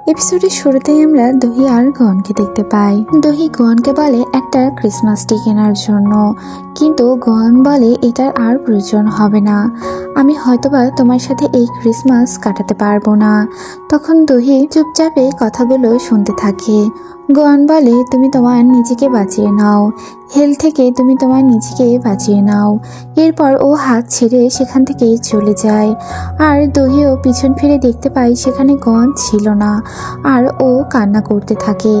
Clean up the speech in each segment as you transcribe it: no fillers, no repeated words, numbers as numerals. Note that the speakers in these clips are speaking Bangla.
এপিসোডের শুরুতেই আমরা দহি আর গনকে দেখতে পাই। দহি গনকে বলে একটা ক্রিসমাস ট্রি কেনার জন্য, কিন্তু গন বলে এটার আর প্রয়োজন হবে না, আমি হয়তোবা তোমার সাথে এই ক্রিসমাস কাটাতে পারবো না। তখন দহি চুপচাপে কথাগুলো শুনতে থাকে। গন বলে তুমি তোমার নিজেকে বাঁচিয়ে নাও, হেল থেকে তুমি তোমার নিজেকে বাঁচিয়ে নাও। এরপর ও হাত ছেড়ে সেখান থেকে চলে যায়। আর দহিও পিছন ফিরে দেখতে পাই সেখানে গন ছিল না, আর ও কান্না করতে থাকে।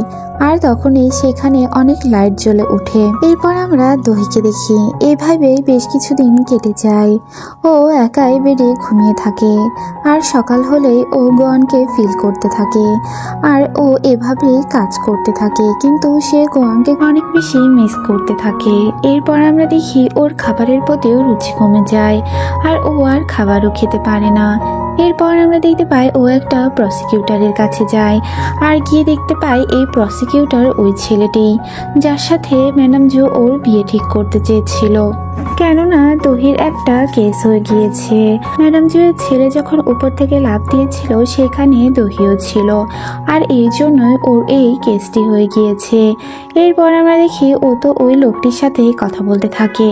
আর তখনই সেখানে অনেক লাইট জ্বলে ওঠে। এরপর আমরা দহিকে দেখি। এইভাবে বেশ কিছুদিন কেটে যায়। ও একাই বেডে ঘুমিয়ে থাকে, আর সকাল হলেই ও গনকে ফিল করতে থাকে, আর ও এভাবেই কাজ করতে থাকে, কিন্তু সে গনকে অনেক বেশি মিস করতে থাকে। এরপর আমরা দেখি ওর খাবারের প্রতিও রুচি কমে যায়, আর ও আর খাবারও খেতে পারে না। এরপর আমরা দেখতে পাই ও একটা প্রসিকিউটরের কাছে যায়, আর গিয়ে দেখতে পাই এই প্রসিকিউটর ওই ছেলেটি যার সাথে ম্যাডাম জো ওর বিয়ে ঠিক করতে চেয়েছিল, কেননা দহির একটা কেস হয়ে গিয়েছে। ম্যাডাম জোয়ের ছেলে যখন উপর থেকে লাফ দিয়েছিল সেখানে দহিও ছিল, আর এই জন্যই ওর এই কেসটি হয়ে গিয়েছে। এরপর আমরা দেখি ও তো ওই লোকটির সাথে কথা বলতে থাকে।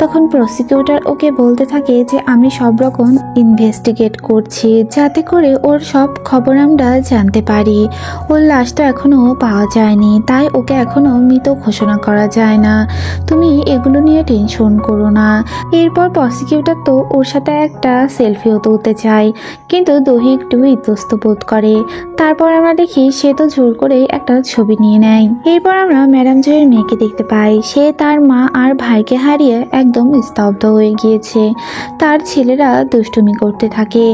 তখন প্রসিকিউটর ওকে বলতে থাকে যে আমি সব রকম ইনভেস্টিগেট করছি, যাতে করে ওর সব খবর আমরা জানতে পারি। ওর লাশটা এখনো পাওয়া যায়নি, তাই ওকে এখনো মৃত ঘোষণা করা যায় না, তুমি এগুলো নিয়ে টেনশন করো না। এরপর প্রসিকিউটর তো ওর সাথে একটা সেলফিও তুলতে চায়, কিন্তু দহি একটু ইতস্ত বোধ করে। তারপর আমরা দেখি সে তো জোর করে একটা ছবি নিয়ে নেয়। এরপর আমরা ম্যাডাম জয়ের মেয়েকে দেখতে পাই। সে তার মা আর ভাইকে হারিয়ে একদম স্তব্ধ হয়ে গিয়েছে। তার ছেলেরা দুষ্টুমি করতে থাকে,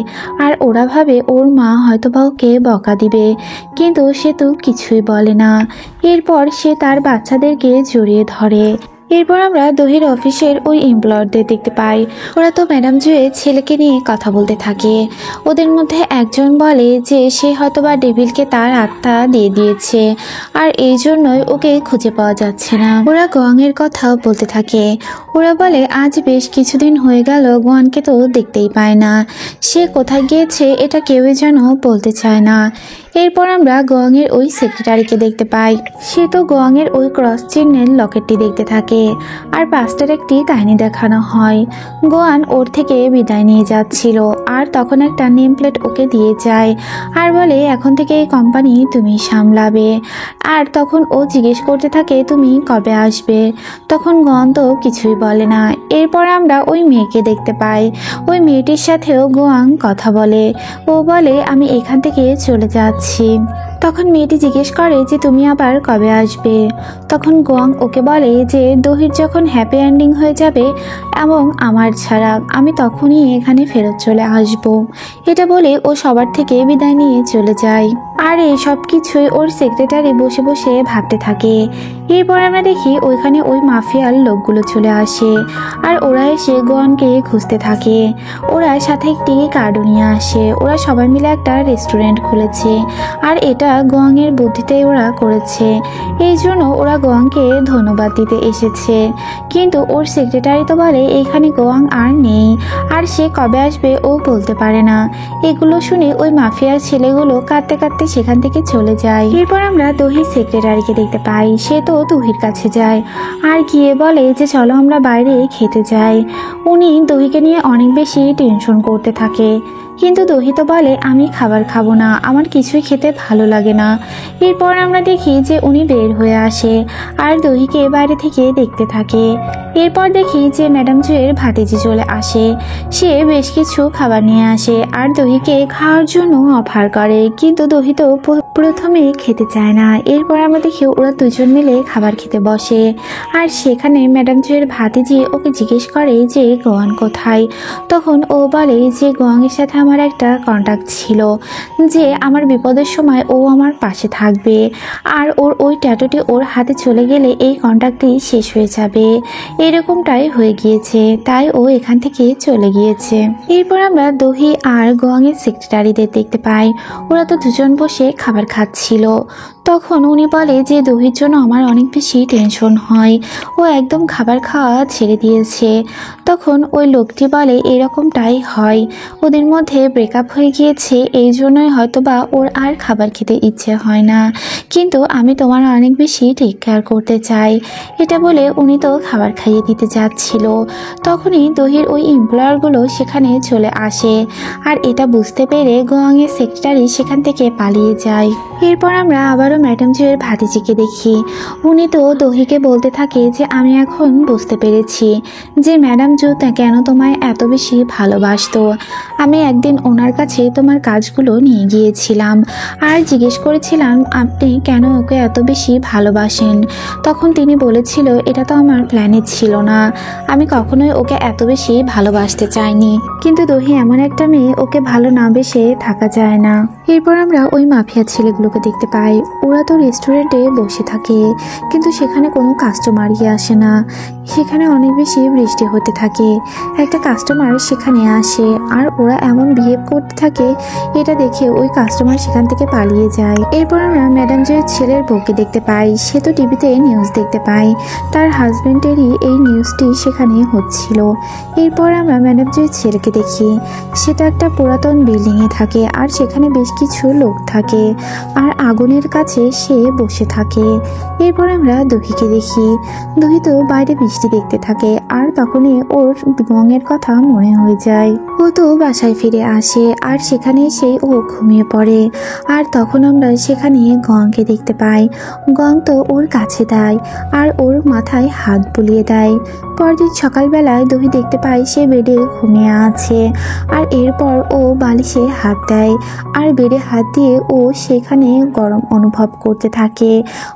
আর ওরা ভাবে ওর মা হয়তো বা ওকে বকা দিবে, কিন্তু সে তো কিছুই বলে না। এরপর সে তার বাচ্চাদেরকে জড়িয়ে ধরে। এরপর আমরা দহির অফিসের ওই এমপ্লয়ারদের দেখতে পাই। ওরা তো ম্যাডাম জুয়ে ছেলেকে নিয়ে কথা বলতে থাকে। ওদের মধ্যে একজন বলে যে সে হয়তোবা ডেভিলকে তার আত্মা দিয়ে দিয়েছে, আর এই জন্যই ওকে খুঁজে পাওয়া যাচ্ছে না। ওরা গোয়াংয়ের কথাও বলতে থাকে। ওরা বলে আজ বেশ কিছুদিন হয়ে গেল গোয়ানকে তো দেখতেই পায় না, সে কোথায় গিয়েছে এটা কেউই যেন বলতে চায় না। এরপর আমরা গোয়াংয়ের ওই সেক্রেটারিকে দেখতে পাই। সে তো গোয়াংয়ের ওই ক্রস চিহ্নের লকেটটি দেখতে থাকে, আর পাস্টের একটি কাহিনী দেখানো হয়। গোয়ান ওর থেকে বিদায় নিয়ে যাচ্ছিল, আর তখন একটা নেম প্লেট ওকে দিয়ে যায়, আর বলে এখন থেকে এই কোম্পানি তুমি সামলাবে। আর তখন ও জিজ্ঞেস করতে থাকে তুমি কবে আসবে। তখন গোয়ান তো কিছুই বলে না। এরপর আমরা ওই মেয়েকে দেখতে পাই। ওই মেয়েটির সাথেও গোয়াং কথা বলে। ও বলে আমি এখান থেকে চলে যাচ্ছি। তখন মেয়েটি জিজ্ঞেস করে যে তুমি আবার কবে আসবে। তখন গোয়াং ওকে বলে যে দহির যখন হ্যাপি এন্ডিং হয়ে যাবে এবং আমার ছাড়া, আমি তখনই এখানে ফেরত চলে আসব। এটা বলে ও সবার থেকে বিদায় নিয়ে চলে যায়। আর এই সব কিছুই ওর সেক্রেটারি বসে বসে ভাবতে থাকে। এরপর আমরা দেখি ওইখানে ওই মাফিয়ার লোকগুলো চলে আসে, আর ওরা এসে গোয়ানকে খুঁজতে থাকে। ওরা সাথে একটি কার্ডও নিয়ে আসে। ওরা সবাই মিলে একটা রেস্টুরেন্ট খুলেছে, আর এটা গোয়াংয়ের বুদ্ধিতে ওরা করেছে। এই জন্য ওরা গোয়াংকে ধন্যবাদ দিতে এসেছে। কিন্তু ওর সেক্রেটারি তো বলে এইখানে গোয়াং আর নেই, আর সে কবে আসবে ও বলতে পারে না। এগুলো শুনে ওই মাফিয়ার ছেলেগুলো কাঁদতে কাঁদতে সেখান থেকে চলে যায়। এরপর আমরা দহির সেক্রেটারিকে দেখতে পাই। সে তো দহির কাছে যায়, আর গিয়ে বলে যে চলো আমরা বাইরে খেতে যাই। উনি দহিকে নিয়ে অনেক বেশি টেনশন করতে থাকে, কিন্তু দহি তো বলে আমি খাবার খাবো না, আমার কিছুই খেতে ভালো লাগে না। এরপর আমরা দেখি যে উনি বের হয়ে আসে, আর দহিকে বাইরে থেকে দেখতে থাকে। এরপর দেখি যে ম্যাডাম জুয়ের ভাতিজি চলে আসে। সে বেশ কিছু খাবার নিয়ে আসে, আর দহিকে খাওয়ার জন্য অফার করে, কিন্তু দহি তো প্রথমে খেতে চায় না। এরপর আমরা দেখি ওরা দুজন মিলে খাবার খেতে বসে, আর সেখানে ম্যাডাম জুয়ের ভাতিজি ওকে জিজ্ঞেস করে যে গোয়ান কোথায়। তখন ও বলে যে গোয়াংয়ের সাথে আমার একটা কন্ট্যাক্ট ছিল, যে আমার বিপদের সময় ও আমার পাশে থাকবে, আর ওর ওই ট্যাটুটি ওর হাতে চলে গেলে এই কন্ট্যাক্টটি শেষ হয়ে যাবে। এরকমটাই হয়ে গিয়েছে, তাই ও এখান থেকে চলে গিয়েছে। এরপর আমরা দহি আর গোয়াংয়ের সেক্রেটারিদের দেখতে পাই। ওরা তো দুজন বসে খাবার খাচ্ছিল। তখন উনি বলে যে দহির জন্য আমার অনেক বেশি টেনশন হয়, ও একদম খাবার খাওয়া ছেড়ে দিয়েছে। তখন ওই লোকটি বলে এরকমটাই হয়, ওদের মধ্যে মধ্যে ব্রেকআপ হয়ে গিয়েছে, এই জন্যই হয়তোবা ওর আর খাবার খেতে ইচ্ছে হয় না, কিন্তু আমি তোমার অনেক বেশি টেক কেয়ার করতে চাই। এটা বলে উনি তো খাবার খাইয়ে দিতে যাচ্ছিল, তখনই দহির ওই এমপ্লয়ারগুলো সেখানে চলে আসে। আর এটা বুঝতে পেরে গোয়াংয়ের সেক্রেটারি সেখান থেকে পালিয়ে যায়। এরপর আমরা আবারও ম্যাডাম জুয়ের ভাতিজিকে দেখি। উনি তো দহিকে বলতে থাকে যে আমি এখন বুঝতে পেরেছি যে ম্যাডাম জু কেন তোমায় এত বেশি ভালোবাসতো। আমি একদিন ওনার কাছে তোমার কাজগুলো নিয়ে গিয়েছিলাম আর জিজ্ঞেস করেছিলাম আপনি কেন ওকে এত বেশি ভালোবাসেন। তখন তিনি বলেছিল এটা তো আমার প্ল্যানে ছিল না, আমি কখনোই ওকে এত বেশি ভালোবাসতে চাইনি, কিন্তু দহি এমন একটা মেয়ে, ওকে ভালো না বেসে থাকা যায় না। এরপর আমরা ওই মাফিয়া ছেলেগুলোকে দেখতে পাই। ওরা তো রেস্টুরেন্টে বসে থাকে, কিন্তু সেখানে কোনো কাস্টমারই আসে না। সেখানে অনেক বেশি বৃষ্টি হতে থাকে। একটা কাস্টমার সেখানে আসে আর ওরা এমন বিহেভ করতে থাকে, এটা দেখে ওই কাস্টমার সেখান থেকে পালিয়ে যায়। এরপর আমরা ম্যাডাম জয়ের ছেলের বউকে দেখতে পাই। সে তো টিভিতে নিউজ দেখতে পাই, তার হাজবেন্ডেরই এই নিউজটি সেখানে হচ্ছিল। এরপর আমরা ম্যাডাম জয়ের ছেলেকে দেখি। সেটা একটা পুরাতন বিল্ডিংয়ে থাকে আর সেখানে বেশ কিছু লোক থাকে আর আগুনের কাছে সে বসে থাকে। এরপর আমরা দহিকে দেখি। দহি তো বাইরে বৃষ্টি দেখতে থাকে আর তখনই ওর গঙের কথা মনে হয়ে যায়। ও তো বাসায় ফিরে আসে আর সেখানে সেই ও ঘুমিয়ে পড়ে। আর তখন আমরা সেখানে গংকে দেখতে পাই। গং তো ওর কাছে দেয় আর ওর মাথায় হাত বুলিয়ে দেয়। পরদিন সকালবেলায় দহি দেখতে পাই সে বেডে ঘুমিয়ে আছে আর এরপর ও বালিশে হাত দেয় আর বেডে হাত দিয়ে ও সেখানে গরম অনুভব করতে থাকে,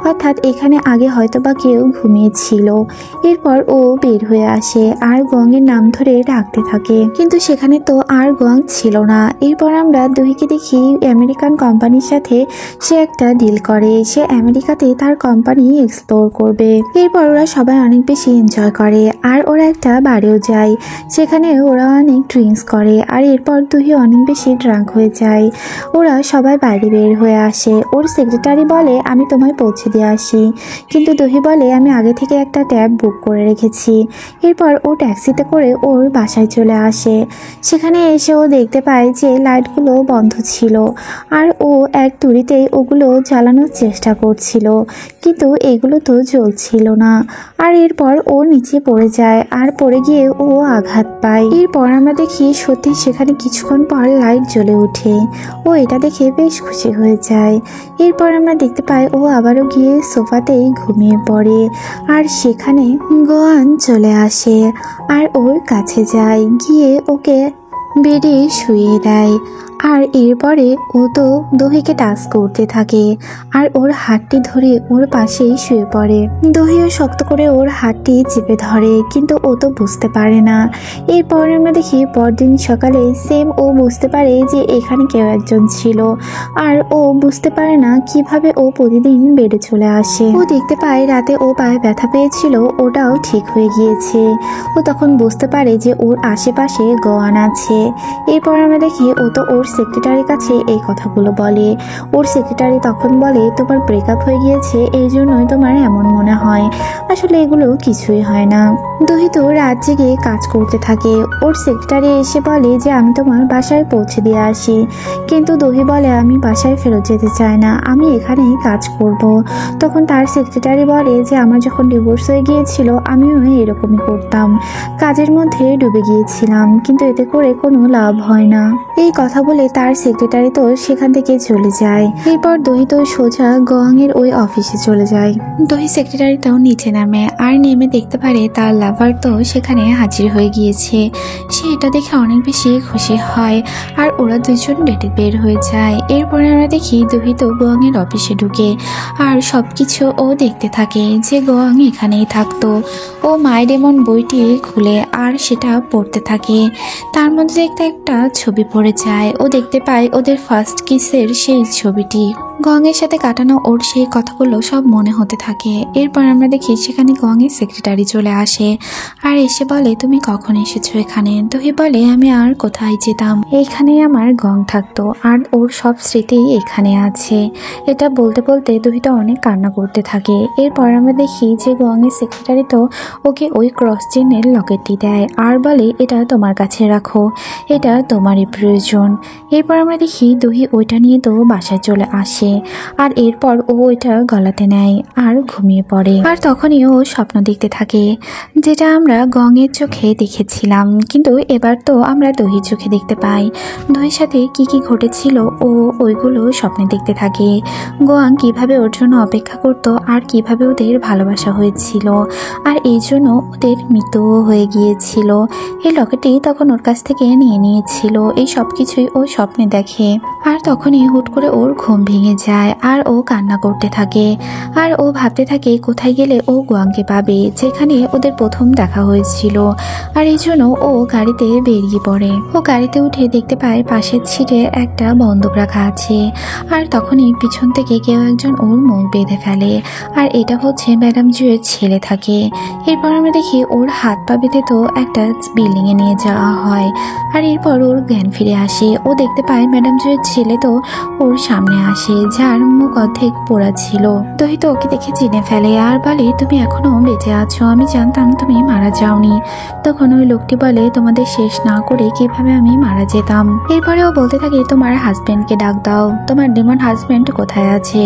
অর্থাৎ এখানে আগে হয়তো বা কেউ ঘুমিয়েছিল। এরপর ও বের হয়ে আসে আর গঙের নাম ধরে ডাকতে থাকে, কিন্তু সেখানে তো আর গং ছিল না। এরপর আমরা দহিকে দেখি আমেরিকান কোম্পানির সাথে সে একটা ডিল করে, সে আমেরিকাতে তার কোম্পানি এক্সপ্লোর করবে। এরপর ওরা সবাই অনেক বেশি এনজয় করে আর ওরা একটা বাড়িও যায়, সেখানে ওরা অনেক ড্রিঙ্কস করে আর এরপর দহি অনেক বেশি ড্রাঙ্ক হয়ে যায়। ওরা সবাই বাইরে বের হয়ে আসে। ওর সেক্রেটারি বলে আমি তোমায় পৌঁছে দিয়ে আসি, কিন্তু দহি বলে আমি আগে থেকে একটা ট্যাব বুক করে রেখেছি। এরপর ও ট্যাক্সিতে করে ওর বাসায় চলে আসে। সেখানে এসে ও দেখতে পায় যে লাইটগুলো বন্ধ ছিল আর ও এক তুড়িতেই ওগুলো জ্বালানোর চেষ্টা করছিল, কিন্তু এগুলো তো জ্বলছিল না। আর এরপর ও নিচে পড়ে যায় আর পড়ে গিয়ে ও আঘাত পায়। এরপর আমরা দেখি সত্যি সেখানে কিছুক্ষণ পর লাইট জ্বলে ওঠে। ও এটা দেখে বেশ খুশি হয়ে যায়। এরপর আমরা দেখতে পাই ও আবারও গিয়ে সোফাতেই ঘুমিয়ে পড়ে আর সেখানে গোয়ান চলে আসে আর ওর কাছে যায়, গিয়ে ওকে বেডে শুয়ে দেয়। আর এরপরে ও তো দহিকে টাচ করতে থাকে আর ওর হাতটি ধরে ওর পাশেই শুয়ে পড়ে। দহিও শক্ত করে ওর হাতটি চেপে ধরে, কিন্তু ও তো বুঝতে পারে না। এরপর আমরা দেখি পরদিন সকালে সেম ও বুঝতে পারে যে এখানে কেউ একজন ছিল আর ও বুঝতে পারে না কিভাবে ও প্রতিদিন বেডে চলে আসে। ও দেখতে পায় রাতে ও পায়ে ব্যথা পেয়েছিল, ওটাও ঠিক হয়ে গিয়েছে। ও তখন বুঝতে পারে যে ওর আশেপাশে গোয়ান আছে। এরপর আমরা দেখি ও তো ওর সেক্রেটারির কাছে এই কথাগুলো বলে। ওর সেক্রেটারি তখন বলে তোমার ব্রেকআপ হয়ে গিয়েছে, এই জন্যই তোমার এমন মনে হয়, আসলে এগুলো কিছুই হয় না। দহি তো রাত জেগে কাজ করতে থাকে। ওর সেক্রেটারি এসে বলে যে আমি তোমার বাসায় পৌঁছে দিয়ে আসি, কিন্তু দহি বলে আমি বাসায় ফেরত যেতে চাই না, আমি এখানেই কাজ করব। তখন তার সেক্রেটারি বলে যে আমার যখন ডিভোর্স হয়ে গিয়েছিল আমিও এরকমই করতাম, কাজের মধ্যে ডুবে গিয়েছিলাম, কিন্তু এতে করে কোনো লাভ হয় না। এই কথা বলে তার সেক্রেটারি তো সেখান থেকে চলে যায়। এরপর দহি তো সোজা গোয়াংয়ের ওই অফিসে চলে যায়। দহি সেক্রেটারি তো নিচে নামে আর নেমে দেখতে পারে তার লাভার তো সেখানে হাজির হয়ে গিয়েছে। সে এটা দেখে অনেক বেশি খুশি হয় আর ওরা দুজন ডেটে বের হয়ে যায়। এরপরে আমরা দেখি দহি তো গোয়াংয়ের অফিসে ঢুকে আর সবকিছু ও দেখতে থাকে যে গোয়াং এখানেই থাকতো। ও মাই ডেমন বইটি খুলে আর সেটা পড়তে থাকে। তার মধ্যে একটা ছবি পড়ে যায়। ও দেখতে পায় ওদের ফার্স্ট কিসের সেই ছবিটি। গোয়াংয়ের সাথে কাটানো ওর সেই কথাগুলো সব মনে হতে থাকে। এরপর আমরা দেখি সেখানে গোয়াংয়ের সেক্রেটারি চলে আসে আর এসে বলে, তুমি কখন এসেছো এখানে? দোহি বলে, আমি আর কোথায় যেতাম, এইখানেই আমার গোয়াং থাকতো আর ওর সব স্মৃতি এখানে আছে। এটা বলতে বলতে দোহিটা অনেক কান্না করতে থাকে। এরপর আমরা দেখি যে গোয়াংয়ের সেক্রেটারি তো ওকে ওই ক্রস চেনের লকেটটি দেয় আর বলে, এটা তোমার কাছে রাখো, এটা তোমারই প্রয়োজন। এরপর আমরা দেখি দোহি ওইটা নিয়ে তো বাসায় চলে আসে আর এরপর ও ওইটা গলাতে নেয় আর ঘুমিয়ে পড়ে। আর তখনই ও স্বপ্ন দেখতে থাকে, যেটা আমরা গঙের চোখে দেখেছিলাম, কিন্তু এবার তো আমরা দহির চোখে দেখতে পাই। দহির সাথে কি কি ঘটেছিল ও ওইগুলো স্বপ্নে দেখতে থাকে। গোয়াং কিভাবে ওর জন্য অপেক্ষা করত আর কিভাবে ওদের ভালোবাসা হয়েছিল আর এই জন্য ওদের মৃত্যুও হয়ে গিয়েছিল। এই লকেটটি তখন ওর কাছ থেকে নিয়ে নিয়েছিল। এই সব কিছুই ও স্বপ্নে দেখে আর তখনই হুট করে ওর ঘুম ভেঙে যায় আর ও কান্না করতে থাকে আর ও ভাবতে থাকে কোথায় গেলে ও গোয়াংকে পাবে, যেখানে ওদের প্রথম দেখা হয়েছিল। আর এই জন্য ও গাড়িতে বেরিয়ে পড়ে। ও গাড়িতে উঠে দেখতে পায় পাশের সিটে একটা বন্দুক রাখা আছে আর তখনই পিছন থেকে কেউ একজন ওর মুখ বেঁধে ফেলে আর এটা হচ্ছে ম্যাডাম জুয়ের ছেলে থাকে। এরপর আমরা দেখি ওর হাত পা বেঁধে তো একটা বিল্ডিং এ নিয়ে যাওয়া হয় আর এরপর ওর জ্ঞান ফিরে আসে। ও দেখতে পায় ম্যাডাম জুয়ের ছেলে তো ওর সামনে আসে, যার মুখ অর্ধেক পোড়া ছিল। দহি তো ওকে দেখে চিনে ফেলে আর বলে, তুমি এখনো বেঁচে আছো, আমি জানতাম তুমি মারা যাওনি। তখন ওই লোকটি বলে, তোমাদের শেষ না করে কিভাবে আমি মারা যেতাম। এরপরে ও বলতে থাকে, তোমার হাজবেন্ডকে ডাক দাও, তোমার ডিমন হাজবেন্ড কোথায় আছে,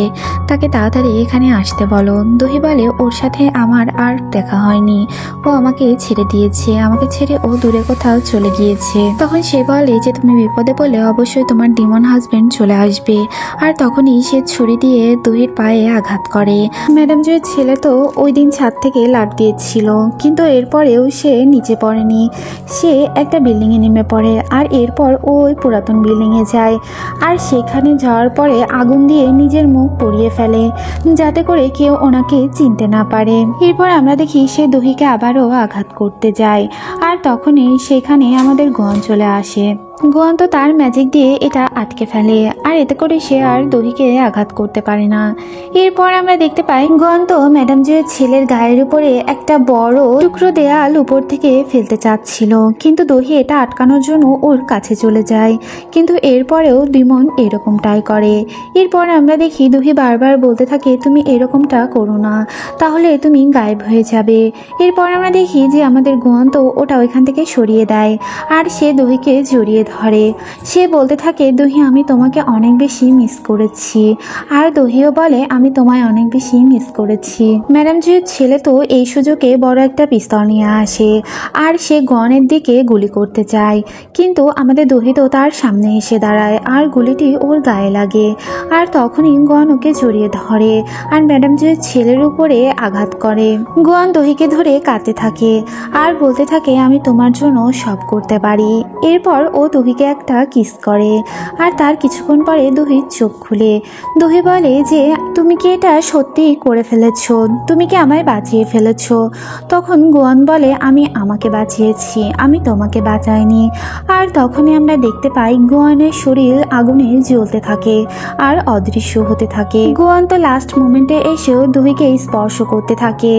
তাকে তাড়াতাড়ি এখানে আসতে বলো। দহি বলে, ওর সাথে আমার আর দেখা হয়নি, ও আমাকে ছেড়ে দিয়েছে, আমাকে ছেড়ে ও দূরে কোথাও চলে গিয়েছে। তখন সে বলে যে তুমি বিপদে পড়লে অবশ্যই তোমার ডিমন হাজবেন্ড চলে আসবে। আর তখনই সে ছুরি দিয়ে দহির পায়ে আঘাত করে। ম্যাডাম জুয়ের ছেলে তো ওই দিন ছাদ থেকে লাফ দিয়েছিল, কিন্তু এরপরেও সে নিচে পড়েনি, সে একটা বিল্ডিং এ নেমে পড়ে আর এরপর ওই পুরাতন বিল্ডিং এ যায় আর সেখানে যাওয়ার পরে আগুন দিয়ে নিজের মুখ পুড়িয়ে ফেলে, যাতে করে কেউ ওনাকে চিনতে না পারে। এরপর আমরা দেখি সে দহিকে আবারও আঘাত করতে যায় আর তখনই সেখানে আমাদের গন চলে আসে। গোয়ান তো তার ম্যাজিক দিয়ে এটা আটকে ফেলে আর এতে করে সে আর দহিকে আঘাত করতে পারে না। এরপর আমরা দেখতে পাই গোয়ান তো ম্যাডাম জুয়ের ছেলের গায়ের উপরে একটা বড় টুকরো দেয়াল উপর থেকে ফেলতে চাচ্ছিল, কিন্তু দহি এটা আটকানোর জন্য ওর কাছে চলে যায়, কিন্তু এরপরেও ডিমন এরকমটাই করে। এরপর আমরা দেখি দহি বারবার বলতে থাকে, তুমি এরকমটা করো না, তাহলে তুমি গায়েব হয়ে যাবে। এরপর আমরা দেখি যে আমাদের গোয়ান তো ওটা ওইখান থেকে সরিয়ে দেয় আর সে দহিকে জড়িয়ে ধরে। সে বলতে থাকে, দহি আমি তোমাকে অনেক বেশি মিস করেছি। আর দহিও বলে, আমি তোমায় অনেক বেশি মিস করেছি। ম্যাডাম জুয়ের ছেলে তো এই সুযোগে বড় একটা পিস্তল নিয়ে আসে আর সে গনের দিকে গুলি করতে চায়, কিন্তু আমাদের দহি তো তার সামনে এসে দাঁড়ায় আর গুলিটি ওর গায়ে লাগে আর তখনই গন ওকে জড়িয়ে ধরে আর ম্যাডাম জুয়ের ছেলের উপরে আঘাত করে। গন দহিকে ধরে কাঁদতে থাকে আর বলতে থাকে, আমি তোমার জন্য সব করতে পারি। এরপর ও দহিকে একটা কিস করে আর তার কিছুক্ষণ পরে দহির চোখ খুলে। দহি বলে যে, তুমি কি এটা সত্যি করে ফেলেছো, তুমি কি আমায় বাঁচিয়ে ফেলেছো? তখন গোয়ান বলে, আমি আমাকে বাঁচিয়েছি, আমি তোমাকে বাঁচাইনি। আর তখনই আমরা দেখতে পাই গোয়ানের শরীর আগুনে জ্বলতে থাকে আর অদৃশ্য হতে থাকে। গোয়ান তো লাস্ট মোমেন্টে এসেও দহিকে স্পর্শ করতে থাকে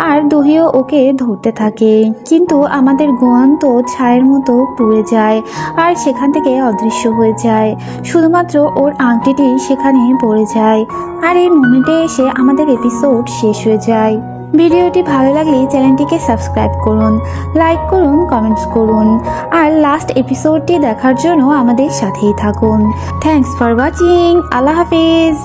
আর দহিও ওকে ধরতে থাকে, কিন্তু আমাদের গোয়ান তো ছায়ের মতো পুড়ে যায় আর সেখান থেকে অদৃশ্য হয়ে যায়, শুধুমাত্র ওর আংটিটি সেখানে পড়ে যায়। আর এই মোমেন্টে এসে আমাদের এপিসোড শেষ হয়ে যায়। ভিডিওটি ভালো লাগলে চ্যানেলটিকে সাবস্ক্রাইব করুন, লাইক করুন, কমেন্টস করুন আর লাস্ট এপিসোডটি দেখার জন্য আমাদের সাথেই থাকুন। Thanks for watching. Allah Hafiz.